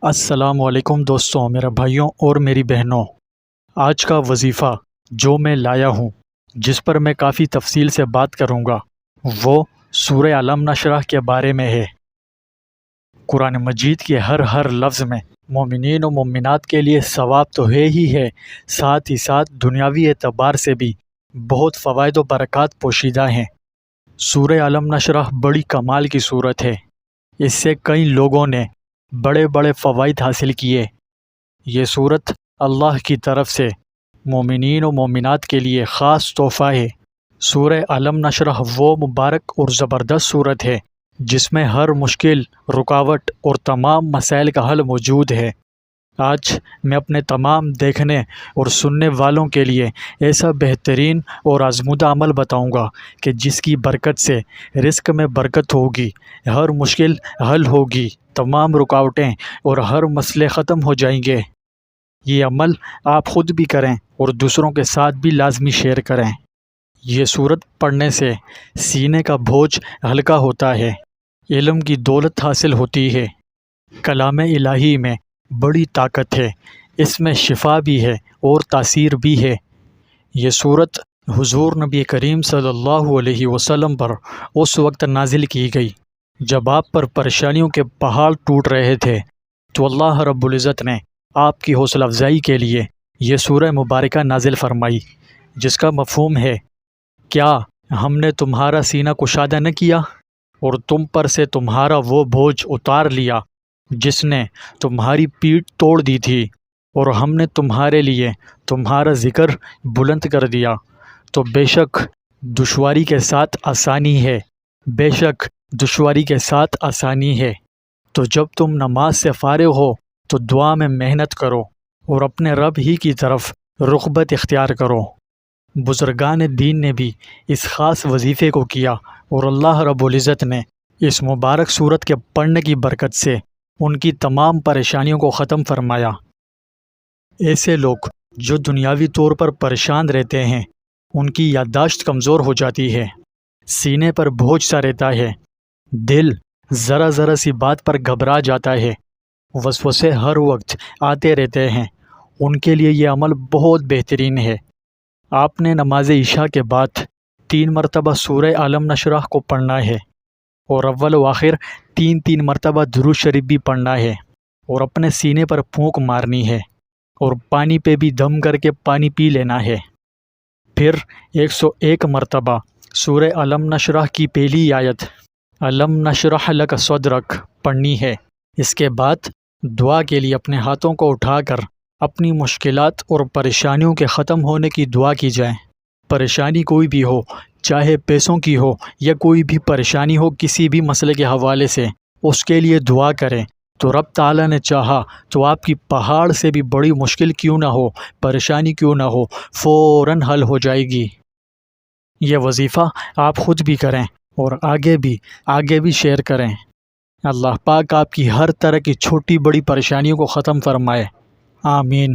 السلام علیکم دوستوں، میرے بھائیوں اور میری بہنوں۔ آج کا وظیفہ جو میں لایا ہوں، جس پر میں کافی تفصیل سے بات کروں گا، وہ سورہ علم نشرح کے بارے میں ہے۔ قرآن مجید کے ہر لفظ میں مومنین و مومنات کے لیے ثواب تو ہے ہی ہے، ساتھ ہی ساتھ دنیاوی اعتبار سے بھی بہت فوائد و برکات پوشیدہ ہیں۔ سورہ علم نشرح بڑی کمال کی صورت ہے۔ اس سے کئی لوگوں نے بڑے بڑے فوائد حاصل کیے۔ یہ صورت اللہ کی طرف سے مومنین و مومنات کے لیے خاص تحفہ ہے۔ سورہ علم نشرح وہ مبارک اور زبردست صورت ہے جس میں ہر مشکل، رکاوٹ اور تمام مسائل کا حل موجود ہے۔ آج میں اپنے تمام دیکھنے اور سننے والوں کے لیے ایسا بہترین اور آزمودہ عمل بتاؤں گا کہ جس کی برکت سے رزق میں برکت ہوگی، ہر مشکل حل ہوگی، تمام رکاوٹیں اور ہر مسئلے ختم ہو جائیں گے۔ یہ عمل آپ خود بھی کریں اور دوسروں کے ساتھ بھی لازمی شیئر کریں۔ یہ صورت پڑھنے سے سینے کا بوجھ ہلکا ہوتا ہے، علم کی دولت حاصل ہوتی ہے۔ کلام الہی میں بڑی طاقت ہے، اس میں شفا بھی ہے اور تاثیر بھی ہے۔ یہ صورت حضور نبی کریم صلی اللہ علیہ وسلم پر اس وقت نازل کی گئی جب آپ پر پریشانیوں کے پہاڑ ٹوٹ رہے تھے، تو اللہ رب العزت نے آپ کی حوصلہ افزائی کے لیے یہ سورہ مبارکہ نازل فرمائی، جس کا مفہوم ہے: کیا ہم نے تمہارا سینہ کشادہ نہ کیا اور تم پر سے تمہارا وہ بوجھ اتار لیا جس نے تمہاری پیٹھ توڑ دی تھی، اور ہم نے تمہارے لیے تمہارا ذکر بلند کر دیا۔ تو بے شک دشواری کے ساتھ آسانی ہے، بے شک دشواری کے ساتھ آسانی ہے۔ تو جب تم نماز سے فارغ ہو تو دعا میں محنت کرو اور اپنے رب ہی کی طرف رغبت اختیار کرو۔ بزرگان دین نے بھی اس خاص وظیفے کو کیا، اور اللہ رب العزت نے اس مبارک صورت کے پڑھنے کی برکت سے ان کی تمام پریشانیوں کو ختم فرمایا۔ ایسے لوگ جو دنیاوی طور پر پریشان رہتے ہیں، ان کی یادداشت کمزور ہو جاتی ہے، سینے پر بوجھ سا رہتا ہے، دل ذرا سی بات پر گھبرا جاتا ہے، وسوسے ہر وقت آتے رہتے ہیں، ان کے لیے یہ عمل بہت بہترین ہے۔ آپ نے نماز عشاء کے بعد 3 مرتبہ سورہ علم نشرح کو پڑھنا ہے، اور اول و آخر 3 مرتبہ درود شریف بھی پڑھنا ہے، اور اپنے سینے پر پھونک مارنی ہے، اور پانی پہ بھی دم کر کے پانی پی لینا ہے۔ پھر 101 مرتبہ سورہ علم نشرح کی پہلی آیت علم نشرح لک صدرک پڑھنی ہے۔ اس کے بعد دعا کے لیے اپنے ہاتھوں کو اٹھا کر اپنی مشکلات اور پریشانیوں کے ختم ہونے کی دعا کی جائے۔ پریشانی کوئی بھی ہو، چاہے پیسوں کی ہو یا کوئی بھی پریشانی ہو کسی بھی مسئلے کے حوالے سے، اس کے لیے دعا کریں تو رب تعالیٰ نے چاہا تو آپ کی پہاڑ سے بھی بڑی مشکل کیوں نہ ہو، پریشانی کیوں نہ ہو، فوراً حل ہو جائے گی۔ یہ وظیفہ آپ خود بھی کریں اور آگے بھی شیئر کریں۔ اللہ پاک آپ کی ہر طرح کی چھوٹی بڑی پریشانیوں کو ختم فرمائے، آمین۔